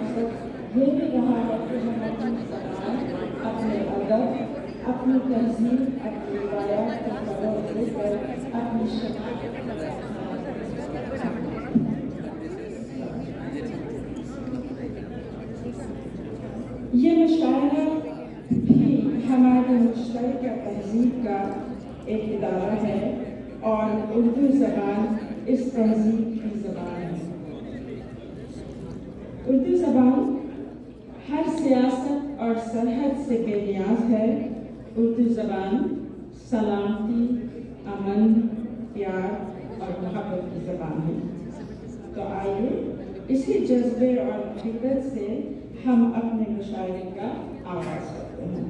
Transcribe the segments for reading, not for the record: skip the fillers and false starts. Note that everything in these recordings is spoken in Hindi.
मकसद ये भी रहा है कि हम अपनी ज़बान, अपने अदब, अपनी तहजीब, अपनी रिवायात को फरोग़ देकर अपनी ये मुशायरा भी हमारी मुश्तरका तहजीब का एक इदारा है और उर्दू ज़बान इस तहजीब की ज़बान है। उर्दू ज़बान हर सियासत और सरहद से बेनियाज है। उर्दू ज़बान सलामती, अमन, प्यार और मोहब्बत की ज़बान है। तो आइए इसी जज्बे और हिद्दत से हम अपने मुशायरे का आगाज़ करते हैं।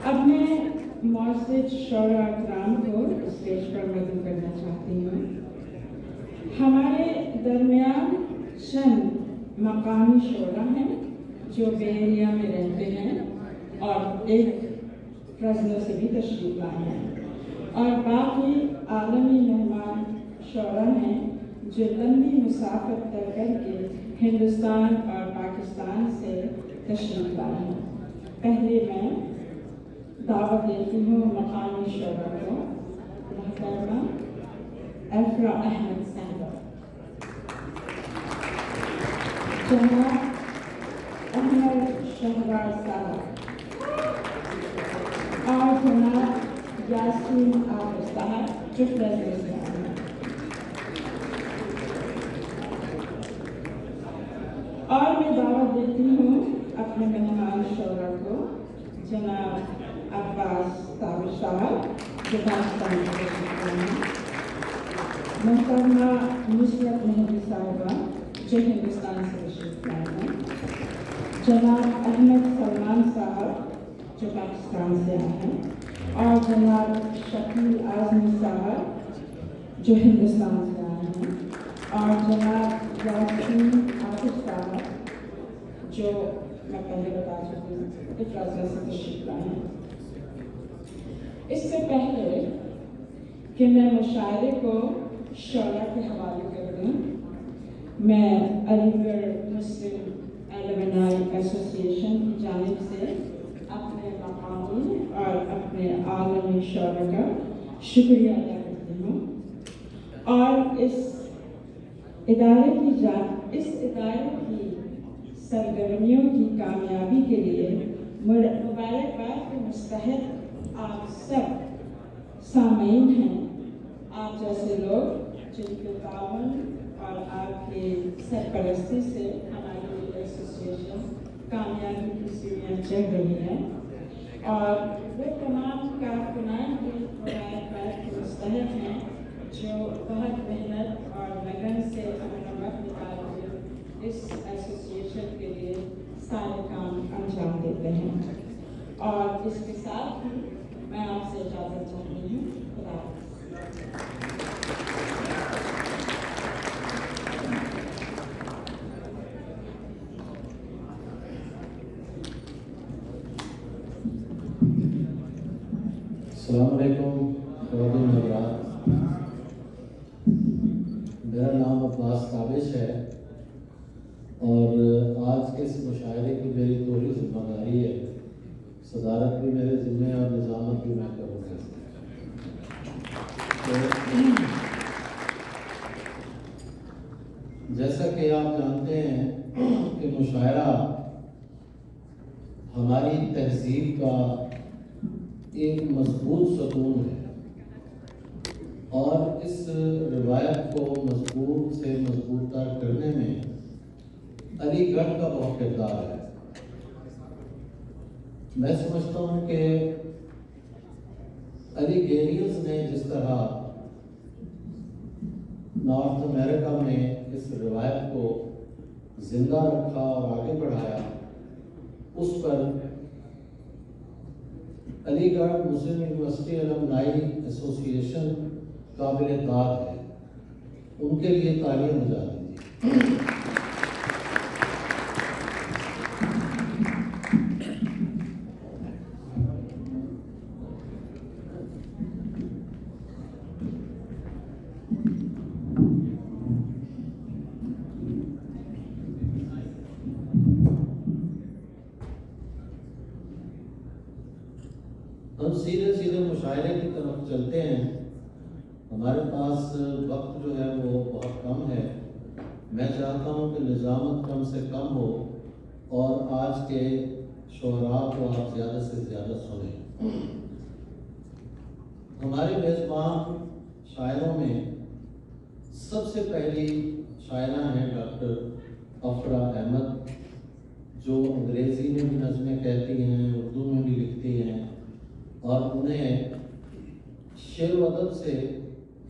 अब मैं मौजूद शौरा अकराम को स्टेज पर मदद करना चाहती हूँ। हमारे दरमियान चंद मकामी शौरा हैं जो बे एरिया में रहते हैं और एक रज़नों से भी तशरीफ़ लाए हैं, और बाकी आलमी मेहमान शौरा हैं जो लंबी मुसाफत तय करके हिंदुस्तान और पाकिस्तान से तशरीफ़ लाए हैं। पहले मैं दावत देती हूँ मकामी शौरा को। मोहतरमा अफ़रा अहमद सहबा, जनाब अहमद शहबाज साहब और जनाब यासीन आबिद साहब जो प्रेसिडेंट हैं। और मैं दावत देती हूँ अपने मेहमान शौरा को, जनाब अब्बास ताबिश साहब जो पाकिस्तान के हैं, मोहतरमा नुसरत मेहदी साहिबा जो हिंदुस्तान से तशरीफ़ लाए हैं, जनाब अहमद सलमान साहब जो पाकिस्तान से आए हैं, और जनाब शकील आज़मी साहब जो हिंदुस्तान से आए हैं, और जनाब यासीन आबिद साहब जो मैं पहले बता चुकी हूँ इफ़राज़ से तशरीफ़ लाए हैं। इससे पहले कि मैं मुशायरे को शौरा के हवाले कर दूँ, मैं अलीगढ़ मुस्लिम एलुमनाई एसोसिएशन की जानिब से अपने मकामी और अपने आलमी शौरा का शुक्रिया अदा करती हूँ और इस इदारे की सरगर्मियों की कामयाबी के लिए मुबारकबाद के मुस्तहिक़ आप सब सामीन हैं। आप जैसे लोग जिनके तावन और आपकी सरपरस्ती से हमारी एसोसिएशन कामयाबी की सीढ़ियाँ चढ़ रही है, और वो तमाम कारकुनान की मुबारकबाद के मुस्तहिक़ हैं जो बहुत मेहनत और लगन से अपना वक्त निकाल कर इस एसोसिएशन के लिए सारे काम अंजाम देते हैं। और इसके साथ ही मैं आपसे इजाज़त चाहती हूँ। खुदा अस्सलाम वालेकुम। मेरा नाम अब्बास ताबिश है और आज के इस मुशायरे की मेरी दोहरी जिम्मेदारी है। सदारत भी मेरे ज़िम्मे और निज़ामत भी मैं करूँगा। तो जैसा कि आप जानते हैं कि मुशायरा हमारी तहज़ीब का एक मजबूत सतून है और इस रिवायत को मजबूत से मजबूतर करने में अलीगढ़ का बहुत किरदार है। मैं समझता हूँ कि अलीगेरियंस ने जिस तरह नॉर्थ अमेरिका में इस रिवायत को जिंदा रखा और आगे बढ़ाया, उस पर अलीगढ़ मुस्लिम यूनिवर्सिटी अलुमनाई एसोसिएशन काबिल दाद है। उनके लिए तालियां बजा दीजिए। हम सीधे सीधे मुशायरे की तरफ चलते हैं। हमारे पास वक्त जो है वो बहुत कम है। मैं चाहता हूँ कि निज़ामत कम से कम हो और आज के शुअरा को आप ज़्यादा से ज़्यादा सुनें। हमारे मेज़बान शायरों में सबसे पहली शायरा हैं डॉक्टर अफरा अहमद, जो अंग्रेज़ी में भी नज़में कहती हैं, उर्दू में भी लिखती हैं, और उन्हें शेर व अदब से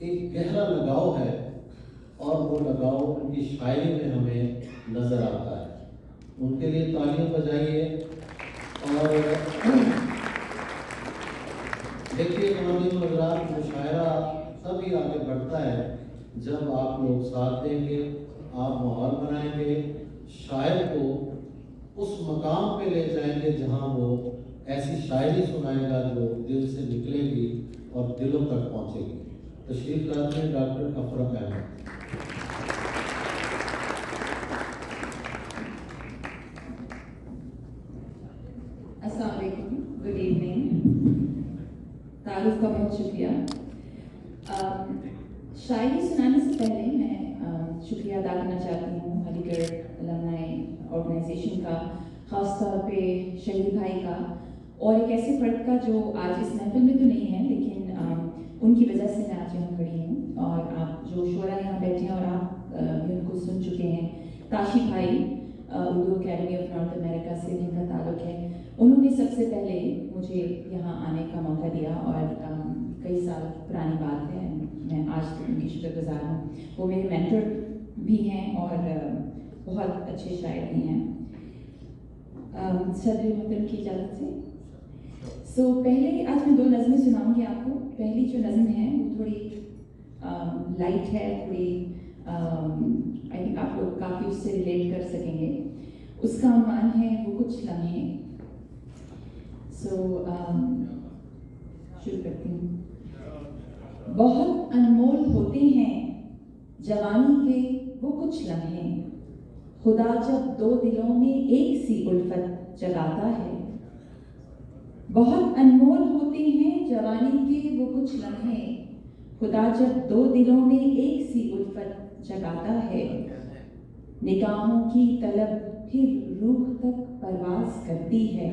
एक गहरा लगाव है और वो लगाव उनकी शायरी में हमें नज़र आता है। उनके लिए तालियां बजाइए। और देखिए नाज़रीन हज़रात, मुशायरा तभी आगे बढ़ता है जब आप लोग साथ देंगे, आप माहौल बनाएंगे, शायर को उस मकाम पे ले जाएंगे जहाँ वो ऐसी शायरी सुनाएगा जो दिल से निकलेगी और दिलों तक पहुँचेगी। तशरीफ लाते हैं डॉक्टर अफरा अहमद। अस्सलाम वालेकुम, गुड इवनिंग। तारुफ का बहुत शुक्रिया। शायरी सुनाने से पहले मैं शुक्रिया अदा करना चाहती हूँ अलीगढ़ अलमनाई ऑर्गेनाइजेशन का, ख़ास तौर पे शहीद भाई का, और एक ऐसे फर्द का जो आज इस महफिल में तो नहीं है, लेकिन उनकी वजह से मैं आज यहाँ खड़ी हूँ और आप जो शोरा यहाँ बैठे हैं और आप भी उनको सुन चुके हैं। ताशी भाई Urdu academy of north America से जिनका ताल्लुक है, उन्होंने सबसे पहले मुझे यहाँ आने का मौका दिया और कई साल पुरानी बात है, मैं आज तक उनकी शुक्रगुजार हूँ। वो मेरे मेंटर भी हैं और बहुत अच्छे शायर भी हैं। सदर मोहतरम की इजाज़त से पहले आज मैं 2 नज़में सुनाऊंगी आपको। पहली जो नज़म है वो थोड़ी लाइट है, थोड़ी आई थिंक आप लोग काफ़ी उससे रिलेट कर सकेंगे। उसका अनुमान है वो कुछ लम्हे। शुरू करती हूँ। बहुत अनमोल होते हैं जवानी के वो कुछ लम्हे, खुदा जब 2 दिलों में एक सी उल्फत जगाता है। बहुत अनमोल होते हैं जवानी के वो कुछ लम्हे, खुदा जब 2 दिलों में एक सी उल्फत जगाता है। निगाहों की तलब फिर रूह तक परवाज करती है,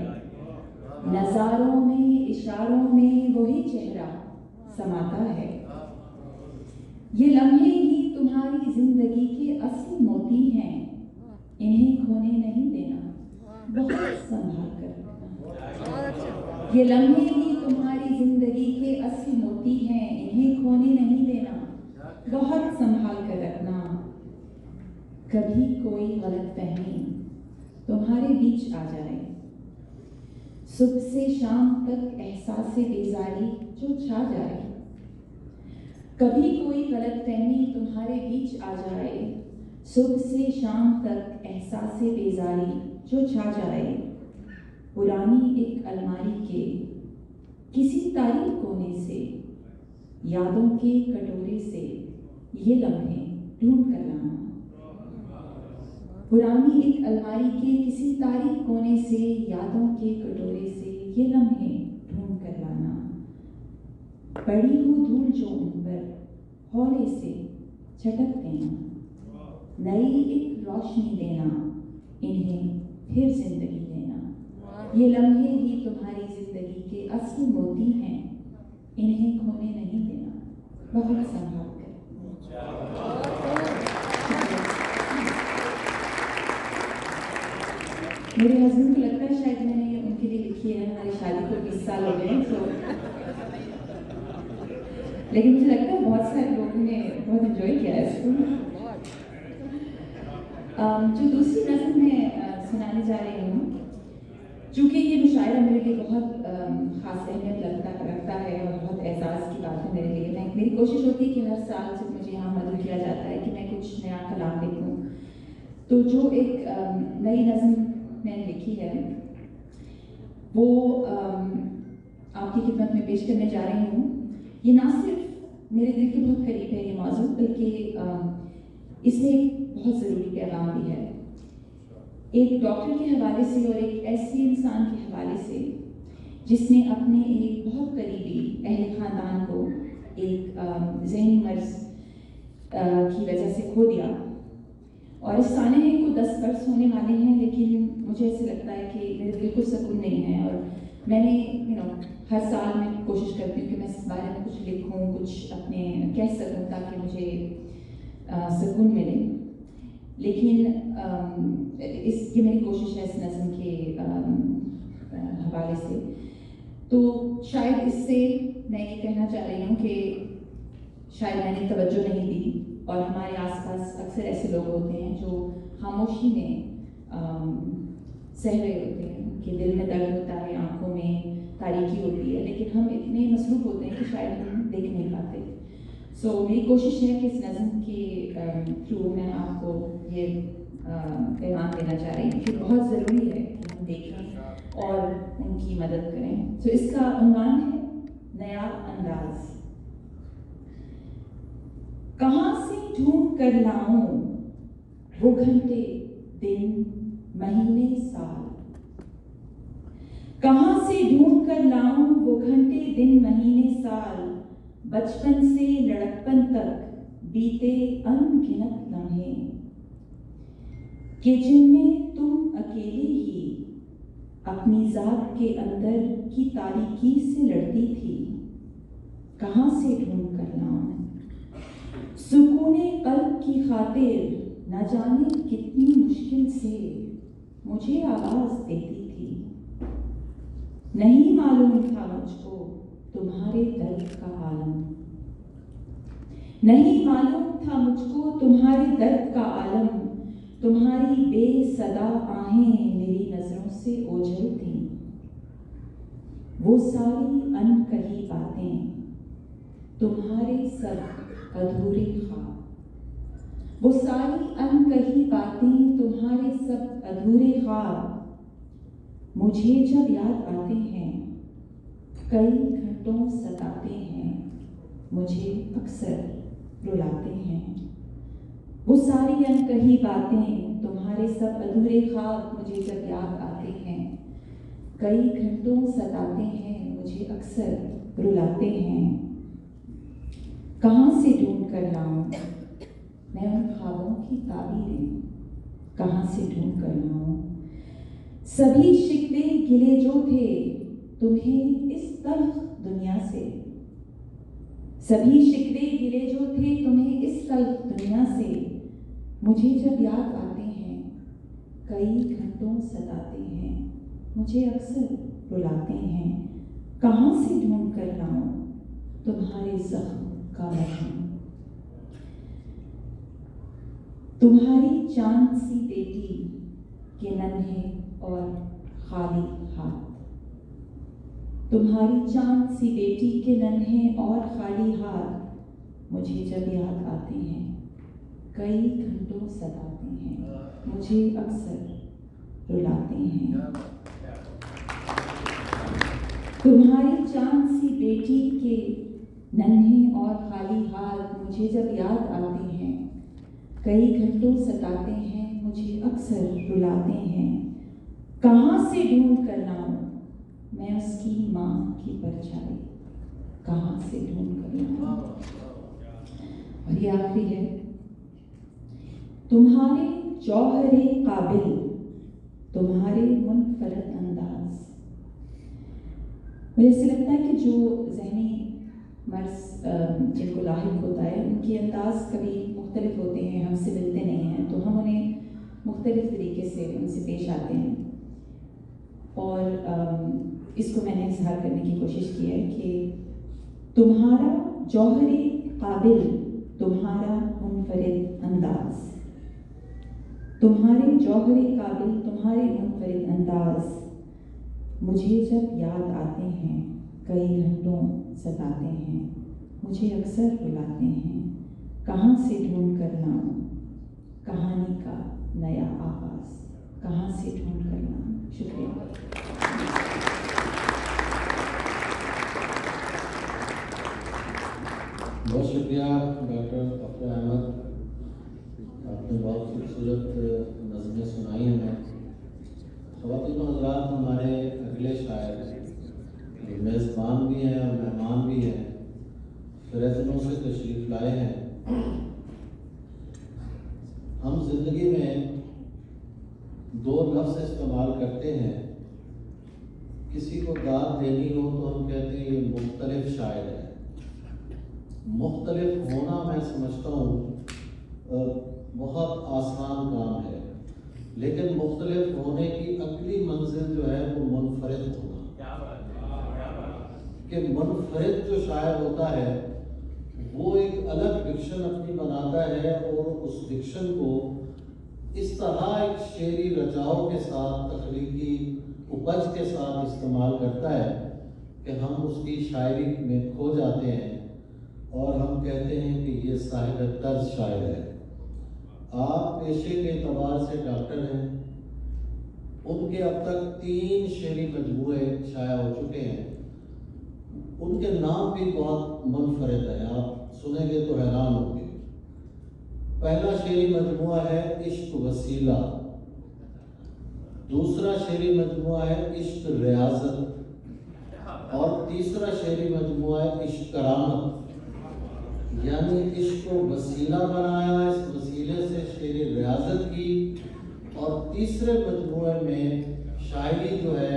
नज़ारों में इशारों में वही चेहरा समाता है। ये लम्हे ही तुम्हारी जिंदगी के असली मोती हैं, इन्हें खोने नहीं देना, बहुत संभाल कर रखना। ये लम्हे ही तुम्हारी जिंदगी के असली मोती हैं, इन्हें खोने नहीं देना, बहुत संभाल कर रखना। कभी कोई गलतफहमी तुम्हारे बीच आ जाए, सुबह से शाम तक एहसास बेजारी जो छा जाए। कभी कोई गलतफहमी तुम्हारे बीच आ जाए, सुबह से शाम तक एहसास बेजारी जो छा जाए। पुरानी एक अलमारी के किसी तारीख कोने से, यादों के कटोरे से ये लम्हे ढूंढ कर लाना। पुरानी एक अलमारी के किसी तारीख कोने से, यादों के कटोरे से ये लम्हे ढूंढ कर लाना। पड़ी हो धूल जो उन पर हौले से झटक देना, नई एक रोशनी देना, इन्हें फिर जिंदगी देना। ये लम्हे ही तुम्हारी जिंदगी के असली मोती हैं, इन्हें खोने नहीं देना, बहुत संभाल कर। मेरे हस्बैंड को लगता है शायद मैंने उनके लिए लिखी है, हमारी शादी को 20 साल हो गए हैं, लेकिन मुझे लगता है बहुत सारे लोगों ने बहुत एंजॉय किया है इसको। जो दूसरी नज़म मैं सुनाने जा रही हूँ, चूँकि ये मुशायरा मेरे लिए बहुत ख़ास अहमियत रखता है और बहुत एहसास की बात है मेरे लिए। मेरी कोशिश होती है कि हर साल जब मुझे यहाँ मदद किया जाता है कि मैं कुछ नया कलाम लिखूँ। तो जो एक नई नज़म मैंने लिखी है वो आपकी खिदमत में पेश करने जा रही हूँ। ये ना सिर्फ मेरे दिल के बहुत करीब है ये मौजूद, बल्कि इसमें एक बहुत ज़रूरी पैगाम भी है, एक डॉक्टर के हवाले से और एक ऐसे इंसान के हवाले से जिसने अपने एक बहुत करीबी अहले ख़ानदान को एक ज़हनी मर्ज की वजह से खो दिया। और इस सानहे को 10 बरस होने वाले हैं, लेकिन मुझे ऐसे लगता है कि मेरे दिल को सुकून नहीं है। और मैंने हर साल मैं कोशिश करती हूँ कि मैं इस बारे में कुछ लिखूँ, कुछ अपने कह सकूँ, ताकि मुझे सुकून मिले। लेकिन ये मेरी कोशिश है इस नज़्म के हवाले से। तो शायद इससे मैं ये कहना चाह रही हूँ कि शायद मैंने तवज्जो नहीं दी, और हमारे आसपास अक्सर ऐसे लोग होते हैं जो खामोशी में सह रहे होते हैं, कि दिल में दर्द होता है, आंखों में तारीकी होती है, लेकिन हम इतने मसरूफ़ होते हैं कि शायद हम देख नहीं पाते। मेरी कोशिश है कि इस नज़्म के थ्रू मैं आपको ये पैगाम देना चाह रही हूँ कि बहुत ज़रूरी है कि हम देखें और उनकी मदद करें। इसका उन्वान है नया अंदाज़। कहाँ से ढूंढ कर लाऊं वो घंटे, दिन, महीने, साल। कहाँ से ढूंढ कर लाऊं वो घंटे, दिन, महीने, साल। बचपन से लड़कपन तक बीते अनगिनत लम्हे, कि जिनमें तुम अकेले ही अपनी जात के अंदर की तारीकी से लड़ती थी। कहाँ से ढूंढ कर लाऊं सुकूने कल्ब की खातिर, न जाने कितनी मुश्किल से मुझे आवाज देती थी। नहीं मालूम था मुझको तुम्हारे दर्द का आलम, नहीं मालूम था मुझको तुम्हारे दर्द का आलम। तुम्हारी बेसदा आहें मेरी नजरों से ओझल थीं। वो सारी अनकही बातें, तुम्हारे सब अधूरे ख्वाब। वो सारी अनकही बातें, तुम्हारे सब अधूरे ख्वाब। मुझे जब याद आते हैं, कई घंटों सताते हैं, मुझे अक्सर रुलाते हैं। वो सारी अनकही बातें, तुम्हारे सब अधूरे ख्वाब, मुझे जब याद आते हैं, कई घंटों सताते हैं, मुझे अक्सर रुलाते हैं। कहाँ से ढूंढ कर लाऊं मैं उन ख्वाबों की ताबीरें, कहाँ से ढूंढ कर लाऊं सभी शिकवे गिले जो थे तुम्हें इस तल्ख दुनिया से। सभी शिकवे गिले जो थे तुम्हें इस तल्ख दुनिया से। मुझे जब याद आते हैं, कई घंटों सताते हैं, मुझे अक्सर रुलाते हैं। कहाँ से ढूंढ कर लाऊं तुम्हारे ज़ख्म का मरहम। तुम्हारी चांद सी बेटी के नन्हे और खाली हाथ। तुम्हारी चांद सी बेटी के नन्हे और खाली हाथ, मुझे जब याद आते हैं, कई घंटों सताते हैं, मुझे अक्सर रुलाते हैं। तुम्हारी चांद सी बेटी के नन्हे और खाली हाथ, मुझे जब याद आते हैं, कई घंटों सताते हैं, मुझे अक्सर रुलाते हैं। कहाँ से ढूंढ कर लाऊं मैं उसकी माँ की परछाई, कहाँ से ढूंढ कर लाऊं। और ये आखिरी है। तुम्हारे जौहरे काबिल, तुम्हारे मुनफरद अंदाज। मुझे ऐसे लगता है कि जो ज़हनी मर्ज जिनको लाहिक होता है, उनके अंदाज कभी मुख्तलिफ होते हैं, हमसे मिलते नहीं हैं, तो हम उन्हें मुख्तलिफ तरीके से उनसे पेश आते हैं। और इसको मैंने इजहार करने की कोशिश की है कि तुम्हारा जौहरे काबिल, तुम्हारा मुनफरिद अंदाज। तुम्हारे जौहरे काबिल, तुम्हारे मुनफरिद अंदाज, मुझे जब याद आते हैं, कई घंटों सताते हैं, मुझे अक्सर रुलाते हैं। कहाँ से ढूंढ कर लाऊं कहानी का नया आगाज, कहाँ से ढूंढ कर लाऊं। शुक्रिया। बहुत शुक्रिया डॉक्टर अफरा अहमद, आपने बहुत खूबसूरत नज़में सुनाई हमें। ख़वातीन और हज़रात, हमारे अगले शायर मेज़बान भी हैं और मेहमान भी हैं, फ़िरज़नों से तशरीफ़ लाए हैं। हम ज़िंदगी में दो लफ्ज़ इस्तेमाल करते हैं। किसी को दाद देनी हो तो हम कहते हैं ये मुख्तलिफ शायर है। मुख्तलिफ होना मैं समझता हूँ बहुत आसान काम है, लेकिन मुख्तलिफ होने की अगली मंजिल जो है वो मुनफरिद होना। कि मुनफरिद जो शायर होता है वो एक अलग डिक्शन अपनी बनाता है और उस डिक्शन को इस तरह एक शेरी रचाव के साथ, तख्लीकी उपज के साथ इस्तेमाल करता है कि हम उसकी शायरी में खो जाते हैं और हम कहते हैं कि ये साहिब तर्ज शायर है। आप पेशे के एतबार से डॉक्टर हैं, उनके अब तक 3 शेरी मजमूए शाया हो चुके हैं। उनके नाम भी बहुत मुनफरिद है, आप सुनेंगे तो हैरान होंगे। पहला शेरी मजमुआ है इश्क वसीला, दूसरा शेरी मजमुआ है इश्क रियाजत, और तीसरा शेरी मजमुआ है इश्क करामत। यानी इश्क को वसीला बनाया, इस वसीले से शेरी रियाजत की, और तीसरे मजमुए में शायरी जो है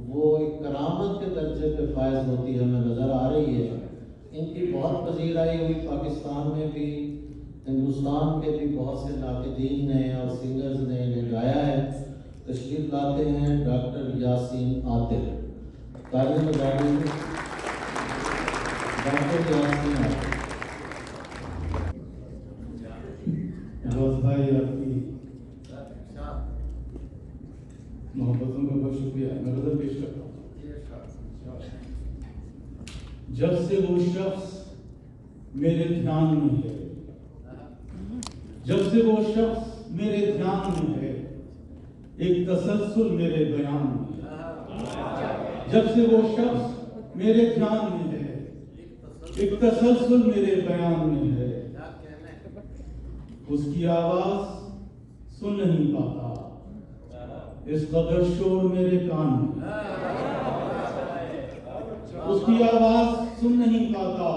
वो एक करामत के दर्जे पे फायज होती हमें नज़र आ रही है। इनकी बहुत पजीराई हुई पाकिस्तान में भी, हिंदुस्तान के भी बहुत से नाक़िदीन ने और सिंगर्स ने इन्हें गाया है। तशरीफ़ लाते हैं डॉक्टर यासीन आतिल। तारीफ़ बजाएं डॉक्टर यासीन आतिल। भाई आपकी मोहब्बतों का बहुत शुक्रिया। मैं गज़ल पेश करता हूँ। जब से वो शख्स मेरे ध्यान में है, जब से वो शख्स मेरे ध्यान में है, एक तसलसल मेरे बयान में है। जब से वो शख्स मेरे ध्यान में है, एक तसलसल मेरे बयान में है। उसकी आवाज सुन नहीं पाता, इस कदर शोर मेरे कान में। उसकी आवाज सुन नहीं पाता,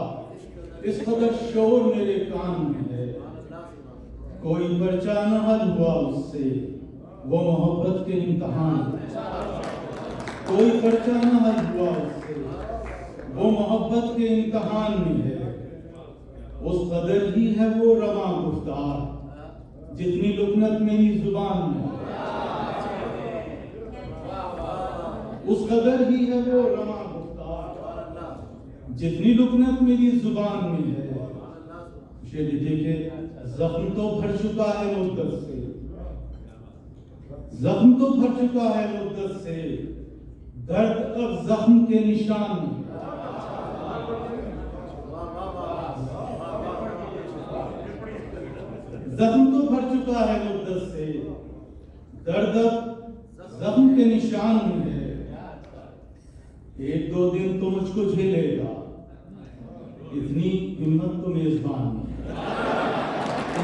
इस कदर शोर मेरे कान में है। कोई पर्चा न हल हुआ उससे, वो मोहब्बत के इम्तिहान में। कोई पर्चा न हल हुआ उससे, वो मोहब्बत के इम्तिहान में है। उस कदर ही है वो रवा गुफ्तार, जितनी लुकनत मेरी जुबान में। उस कदर ही है वो रवा गुफ्तार, जितनी लुकनत मेरी जुबान में है। शेर देखिए, जख्म तो भर चुका है मुद्दत से, जख्म तो भर चुका है मुद्दत से, दर्द अब जख्म के निशान में। जख्म तो भर चुका है मुद्दत से, दर्द अब जख्म के निशान में है। 1-2 दिन तो मुझको झेलेगा, इतनी हिम्मत तो मेजबान में।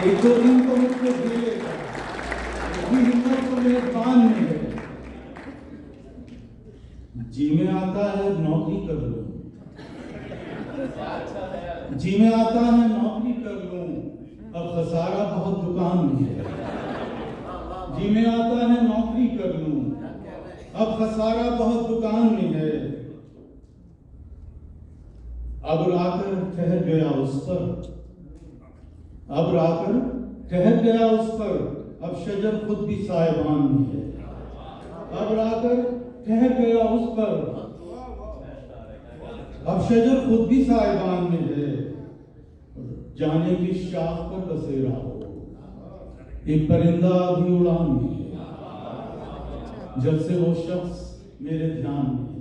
1-2 दिन तो मुझको झेलेगा, इतनी हिम्मत तो मेजबान में है। जी में आता है नौकरी कर लूं, जी में आता है नौकरी कर लूं, अब खसारा बहुत दुकान में है। जी में आता है नौकरी कर लूं, अब खसारा बहुत दुकान में है। अब राकर ठहर गया उस पर, अब राकर ठहर गया उस पर, अब शजर खुद भी साहिबान में है। अब राकर ठहर गया उस पर, अब शजर खुद भी साहिबान में है। जाने की शाख पर बसेरा हो, एक परिंदा भी उड़ान में है। जब से वो शख्स मेरे ध्यान में,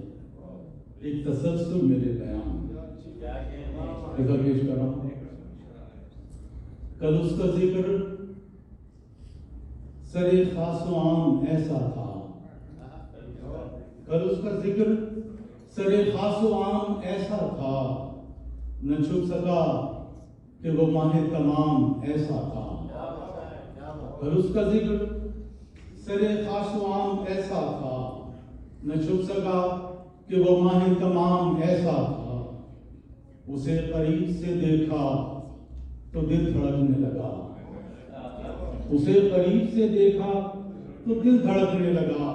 एक तसल्सल मेरे बयान में। पेश कर रहा हूं। कल उसका जिक्र सरे खासो आम ऐसा था, कल उसका जिक्र सरे खासो आम ऐसा था, न छुप सका कि वो माहे तमाम ऐसा था। कल उसका जिक्र सरे खासो आम ऐसा था, न छुप सका कि वो माह तमाम ऐसा था, उसे करीब से देखा तो दिल धड़कने लगा, उसे करीब से देखा तो दिल धड़कने लगा।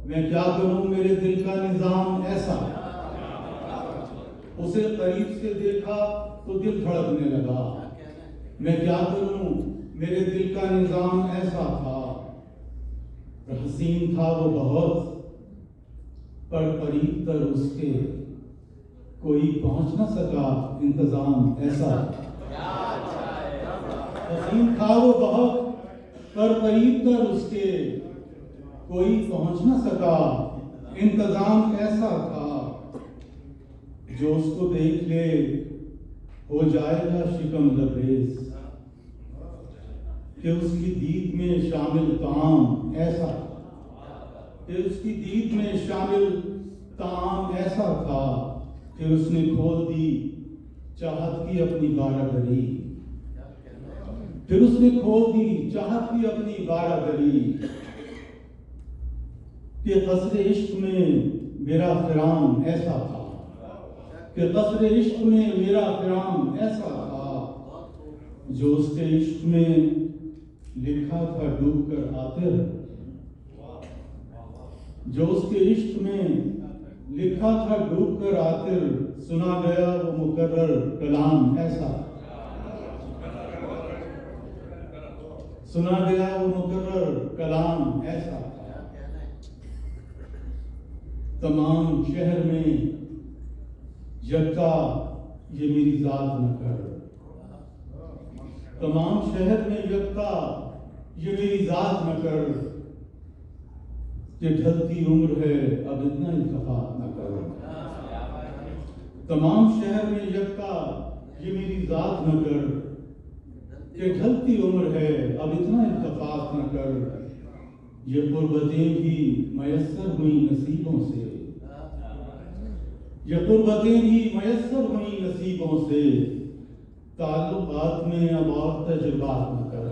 मैं क्या करूं, मेरे दिल का निजाम ऐसा। उसे करीब से देखा तो दिल धड़कने लगा। मैं क्या करूं, मेरे दिल का निजाम ऐसा था। हसीन था वो बहुत, पर करीब तर उसके कोई पहुंच न सका, इंतजाम ऐसा। हसीन था वो बहुत, पर करीब तर उसके कोई पहुंच न सका, इंतजाम ऐसा था। जो उसको देख ले हो जाएगा शिकम लबरेज, कि उसकी दीद में शामिल ताम ऐसा, कि उसकी दीद में शामिल ताम ऐसा था कि उसने खोल दी चाहत की अपनी बारादरी, फिर उसने खोल दी चाहत की अपनी बारादरी। कि कसरे इश्क में मेरा फिराम ऐसा था, कि कसरे इश्क में मेरा फिराम ऐसा था। जो उसके इश्क में लिखा था डूब कर आतिर, जो उसके इश्क में लिखा था डूब कर आतिर, सुना गया वो मुकर्रर कलाम ऐसा, सुना गया वो मुकर्रर कलाम ऐसा। तमाम शहर में यक्का ये मेरी जात न कर, तमाम शहर में यक्का ये मेरी जात न कर, कि ढलती उम्र है अब इतना इत्तेफाक न कर। तमाम शहर में यक्का ये मेरी जात न कर, कि ढलती उम्र है अब इतना इत्तेफाक न कर। ये कुर्बतें भी मयस्सर हुई नसीबों से, ये कुर्बतें भी मयस्सर हुई नसीबों से। ताल्लुकात में अब और तजुर्बात न कर,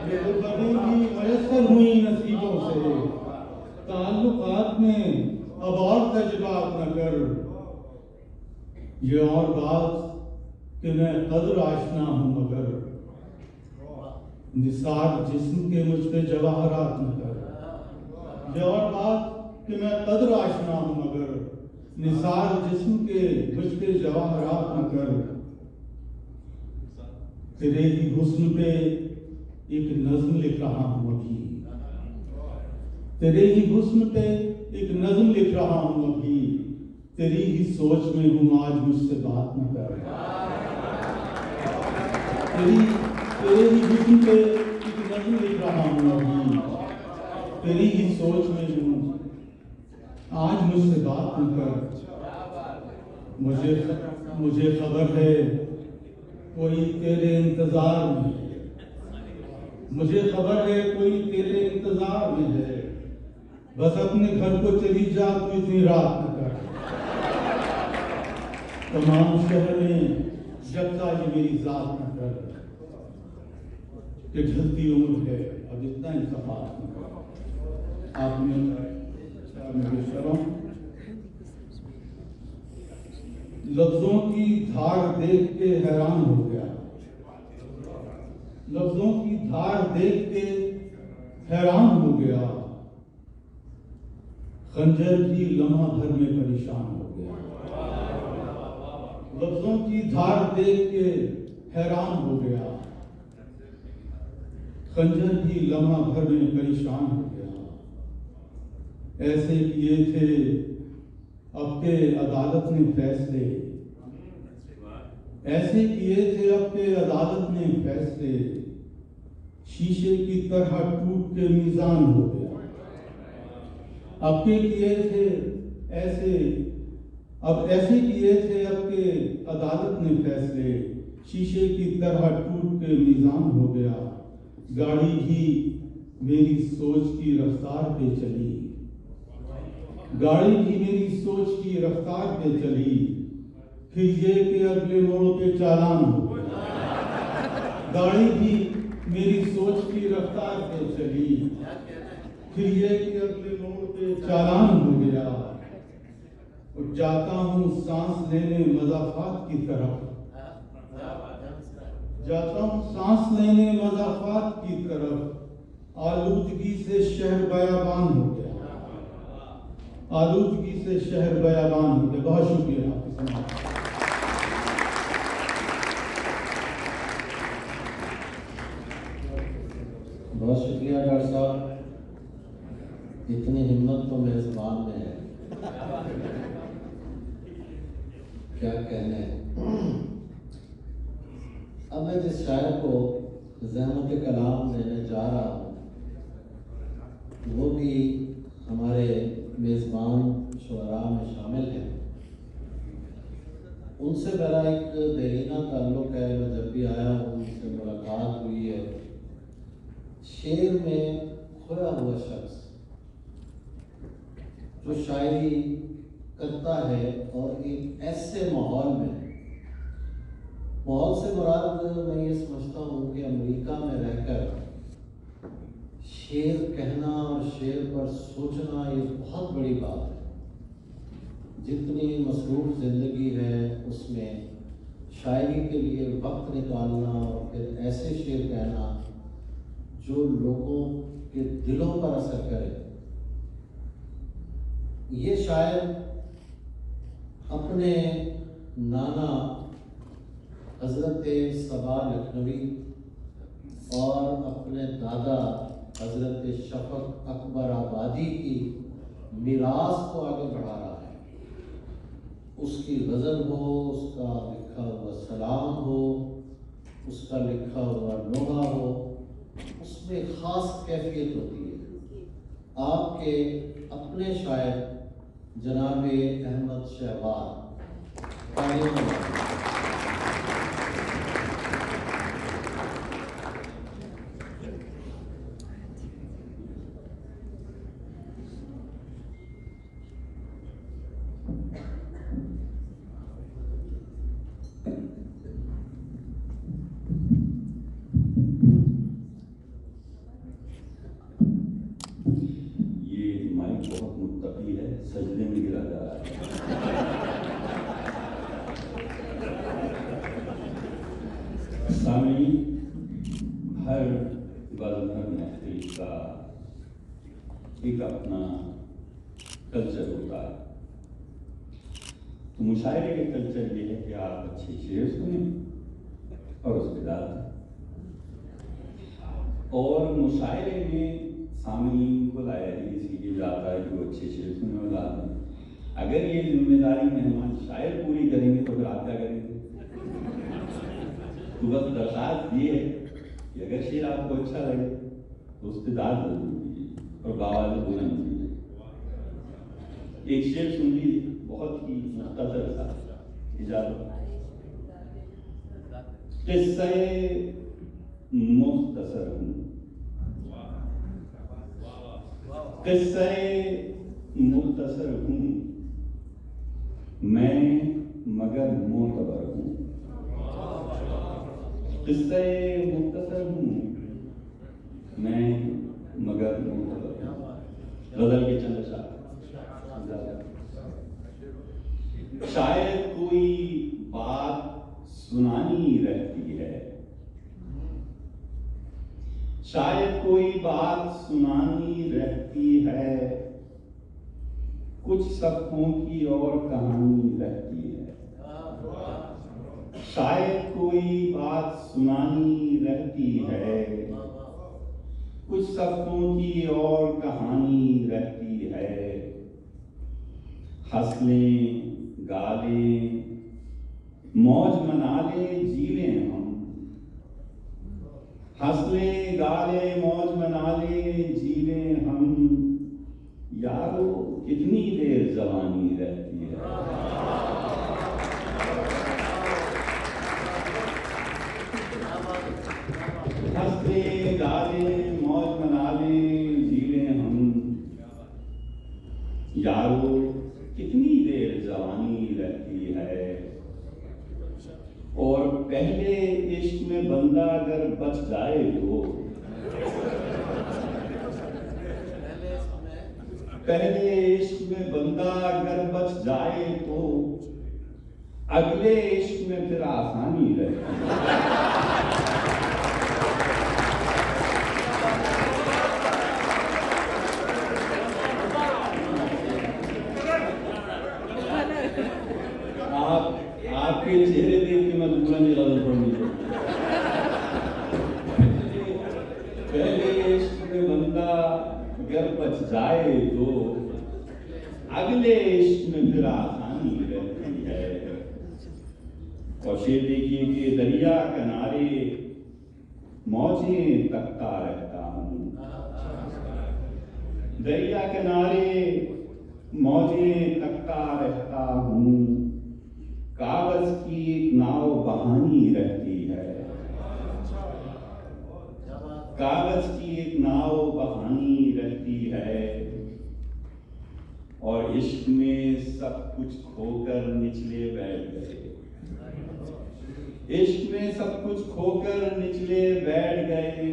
ये कुर्बतें भी मयस्सर हुई नसीबों से। ताल्लुकात में अब और तजुर्बात न कर। ये और बात कि मैं कद्र आशना हूं मगर, निसार जिस्म के मुझ पे जवाहरात न कर। ये और बात कि मैं कद्र आशना हूं मगर, निसार जिस्म के मुझ पे जवाहरात न कर। तेरे ही हुस्न पे एक नज्म लिख रहा हूं अभी, तेरे ही हुस्न पे एक नज्म लिख रहा हूं अभी। तेरी ही सोच में हूं आज, मुझसे बात न कर। तेरे ही हुस्न पे एक नज्म लिख रहा हूं अभी, तेरी ही सोच में हूं आज, मुझसे बात न कर। मुझे खबर है कोई तेरे इंतजार में है, मुझे खबर है कोई तेरे इंतजार में है। बस अपने घर को चली जा, तू इतनी रात न कर। तमाम शहर में यक्का ये मेरी जात न कर, कि ढलती उम्र है अब इतना इत्तेफाक न कर। आपने लफ्जों की धार देख के हैरान हो गया, लफ्जों की धार देख के हैरान हो गया। खंजर भी लम्हा भर में परेशान हो गया, लफ्जों की धार देख के हैरान हो गया। खंजर भी लम्हा भर में परेशान हो गया। ऐसे किए थे अब के अदालत ने फैसले, ऐसे किए थे अब के अदालत ने फैसले। शीशे की तरह टूट के मीजान हो गया। अब के किए थे ऐसे, अब ऐसे किए थे अब के अदालत ने फैसले। शीशे की तरह टूट के मीजान हो गया। गाड़ी भी मेरी सोच की रफ्तार पे चली, गाड़ी भी मेरी सोच की रफ्तार पे चली। फिर ये कि अगले मोड़ पे चालान हो गया। गाड़ी भी मेरी सोच की रफ्तार पे चली, फिर ये कि अगले मोड़ पे चालान हो गया। और जाता हूँ सांस लेने मज़ाफ़ात की तरफ, जाता हूँ सांस लेने मज़ाफ़ात की तरफ। आलूदगी से शहर बयाबान हो गया, आलूदगी से शहर बयाबान हो गया। बहुत शुक्रिया आपका। बहुत शुक्रिया डॉक्टर साहब, इतनी हिम्मत तो मेजबान में है, क्या कहने। अब मैं जिस शायर को ज़हमत कलाम देने जा रहा हूँ वो भी हमारे मेज़बान शुअरा में शामिल है। उनसे मेरा एक देरीना ताल्लुक़ है, मैं जब भी आया हूँ उनसे मुलाकात हुई है। शेर में खोया हुआ शख्स जो शायरी करता है और एक ऐसे माहौल में, माहौल से मुराद मैं ये समझता हूँ कि अमेरिका में रहकर शेर कहना और शेर पर सोचना ये बहुत बड़ी बात है। जितनी मसरूफ़ ज़िंदगी है उसमें शायरी के लिए वक्त निकालना और फिर ऐसे शेर कहना जो लोगों के दिलों पर असर करे। ये शायर अपने नाना हज़रत सबा लखनवी और अपने दादा हज़रत शफ़क़ अकबर आबादी की मीरास को आगे बढ़ा रहा है। उसकी गज़ल हो, उसका लिखा हुआ सलाम हो, उसका लिखा हुआ नोहा हो, उसमें ख़ास कैफियत होती है। आपके अपने शायर जनाब अहमद शहबाज बहुत मुत्तकी है, सजदे में गिरा जा रहा है। सामने हर मजहब महफिल का एक अपना कल्चर होता है। तो मुशायरे के कल्चर ये है कि आप अच्छे शेर सुने और उसके बाद और मुशायरे में सामईन को इसलिए जाता है कि वो अच्छे शेर सुने और लाद। अगर ये जिम्मेदारी मेहमान शायर पूरी करेंगे तो फिर आप क्या करेंगे? तो बस दरखास्त ये है कि अगर शेर आपको अच्छा लगे तो उस पर दाद जरूर दीजिए और बावाज़ बुलंद कीजिए। एक शेर सुन लीजिए, बहुत ही मुख्तसर सा, इजाज़त। किस्से मुख्तसर हूँ, किस्से मुख्तसर हूँ मैं मगर मोतबर हूँ। किस्से मुख्तसर हूँ मैं मगर मोतबर हूँ। गज़ल के चंद अशआर। शायद कोई बात सुनानी रहती है, शायद कोई बात सुनानी रहती है, कुछ सफ़ों की और कहानी रहती है। शायद कोई बात सुनानी रहती है, कुछ सफ़ों की और कहानी रहती है। हंस लें, गा लें, मौज मना लें, जी लें हम। हंस लें, गा लें, मौज मना लें, जी लें हम। यारो कितनी देर जवानी रहती है। हंस लें, गा लें, मौज मना लें, जी लें हम। यारो कितनी देर जवानी रहती है। और पहले इश्क में बंदा अगर बच जाए तो पहले इश्क में बंदा अगर बच जाए तो अगले इश्क में फिर आसानी रहती। आपके चेहरे देख के मैं दूसरा नहीं लगा पड़नी। पहले इश्क में बंदा अगर बच जाए तो अगले इश्क में फिर आसानी रहती है। और शेर देखिए कि दरिया किनारे मौजें तकता रहता हूँ, दरिया किनारे मौजें तकता रहता हूँ, कागज की एक नाव बहानी रहती है, कागज की एक नाव बहानी रहती है। और इश्क में सब कुछ खोकर निचले बैठ गए, इश्क में सब कुछ खोकर निचले बैठ गए,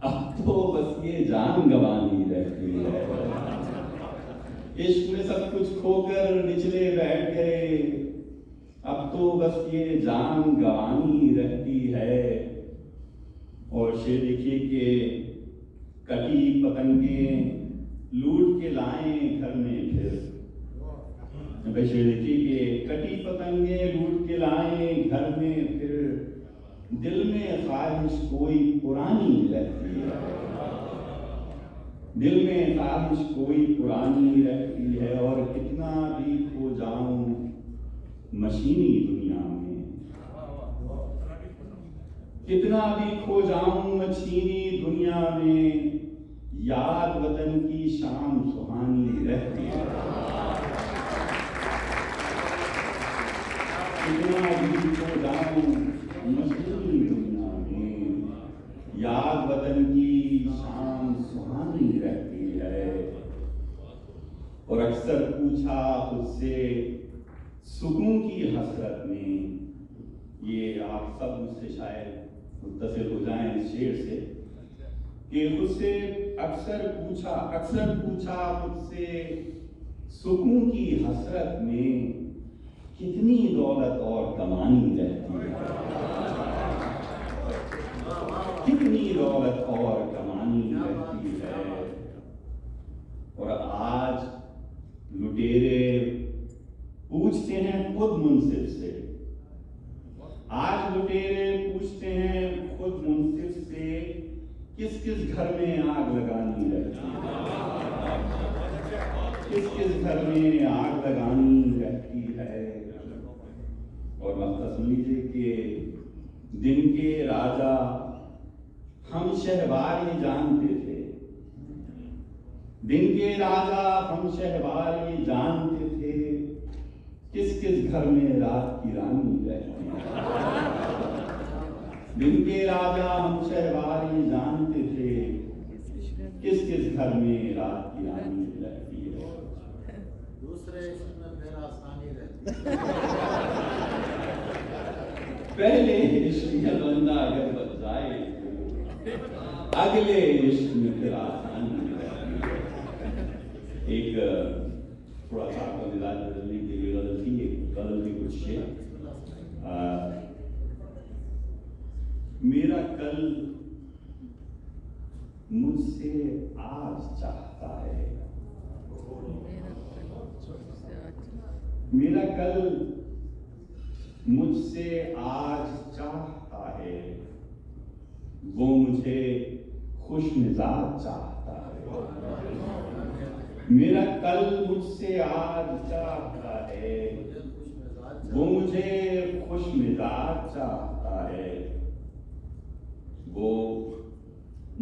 अब तो बस ये जान गंवानी रहती है। इश्क में सब कुछ खोकर निचले बैठ गए, अब तो बस ये जान गंवानी रहती है। और शेर देखिए कि कटी पतंगे लूट के लाए घर में फिर, शेर देखिए कि कटी पतंगे लूट के लाए घर में फिर, दिल में ख्वाहिश कोई पुरानी रहती है, दिल में ख्वाहिश कोई पुरानी रहती है। और कितना भी खो जाऊं मशीनी दुनिया में, कितना भी खो जाऊं मशीनी दुनिया में, याद वतन की शाम सुहानी रहती है। कितना भी खो जाऊं मशीनी दुनिया में, याद वतन की शाम सुहानी रहती है। और अक्सर पूछा उससे सुकून की हसरत में, ये आप सब मुझसे शायद मुत्तसिल हो जाएं इस शेर से, कि उससे अक्सर पूछा मुझसे सुकून की हसरत में, कितनी दौलत और कमानी रहती है, कितनी दौलत और कमानी रहती है। और आज लुटेरे पूछते हैं खुद मुंसिफ से, आज लुटेरे पूछते हैं खुद मुंसिफ से, किस किस घर में आग लगानी रहती है, किस किस घर में आग लगानी रहती है। और मसला सुन लीजिए कि दिन के राजा हम शहवारी जानते थे, दिन के राजा हम शहवारी जानते थे, किस किस घर में रात की रानी रहती है। दिन के राजा हम शहवारी जानते थे, किस किस घर में रात की रानी रहती है। दूसरे इसमें फिर आसानी रहती है। पहले इश्क में बंदा अगर बच जाए तो अगले इश्क में फिर आसानी रहती है। एक थोड़ा सा आपका मिजाज बदलने के लिए गजल थी, एक गजल की कुछ शेर। मेरा कल मुझसे आज चाहता है, मेरा कल मुझसे आज चाहता है, वो मुझे खुश मिजाज चाहता है। मेरा कल मुझसे आज चाहता है, वो मुझे खुश मिजाज चाहता है। वो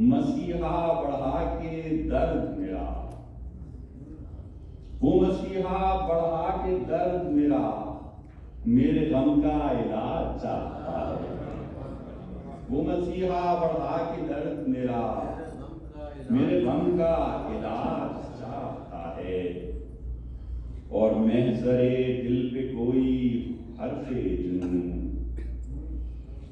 मसीहा बढ़ा के दर्द मेरा, वो मसीहा बढ़ा के दर्द मेरा, मेरे गम का इलाज चाहता है। वो मसीहा बढ़ा के दर्द मेरा, मेरे गम का इलाज चाहता है। और महज़रे दिल पे कोई हर्फ़े जुनून,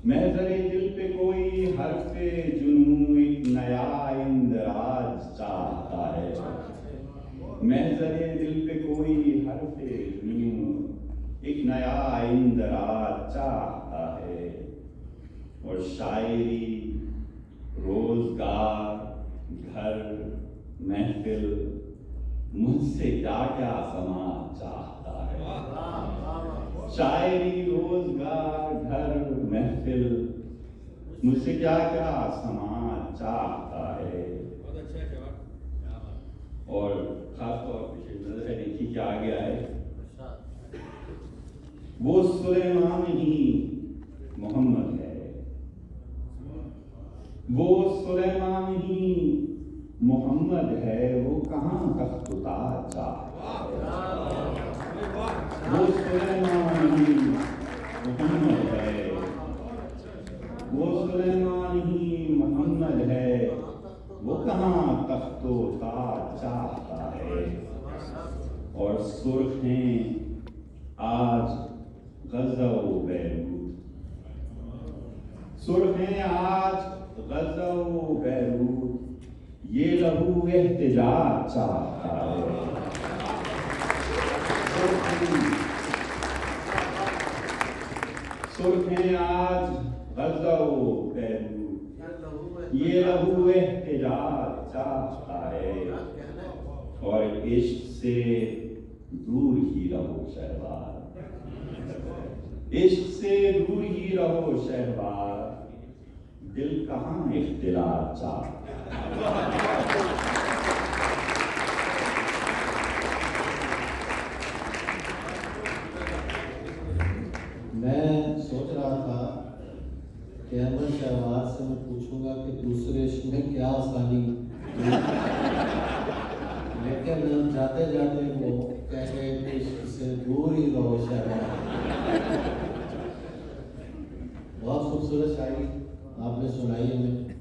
महजरे दिल पे कोई हर्फे जुनू एक नया इंदराज चाहता है। महजरे दिल पे कोई हर्फे जुनू एक नया इंदराज चाहता है। और शायरी, रोजगार, घर, महफिल मुझसे क्या क्या समाज चाहता है। शायरी, रोजगार, घर, महफिल मुझसे क्या क्या समाज चाहता है। और खासतौर पर नजर देखिए क्या आ गया है, वो सुलेमान ही मोहम्मद है। वो सुलेमान ही मोहम्मद है, वो कहाँ तख्त-ओ-ताज चाहता है। वो सुलेमान ही मोहम्मद है, वो सुलेमान ही मोहम्मद है, वो कहाँ तख्त-ओ-ताज चाहता है। और सुर्ख हैं आज गज़ो बैरूत, सुर्ख हैं आज गज़ो बैरूत, ये लहू एहतिजाज चाहता है। सुर्ख हैं आज गज़ो बैरूत, ये लहू एहतिजाज चाहता है। और इश्क से दूर ही रहो शहबाज, इश्क से दूर ही रहो शहबाज, दिल कहाँ इख्तिलाफ चाहता है। मैं सोच रहा था कि अहमद शहबाज से मैं पूछूंगा कि दूसरे इश्क में क्या आसानी, लेकिन जाते जाते वो कह गए कि इश्क से दूर ही रहो शहबाज। बहुत खूबसूरत शायरी आपने सुनाई हमें।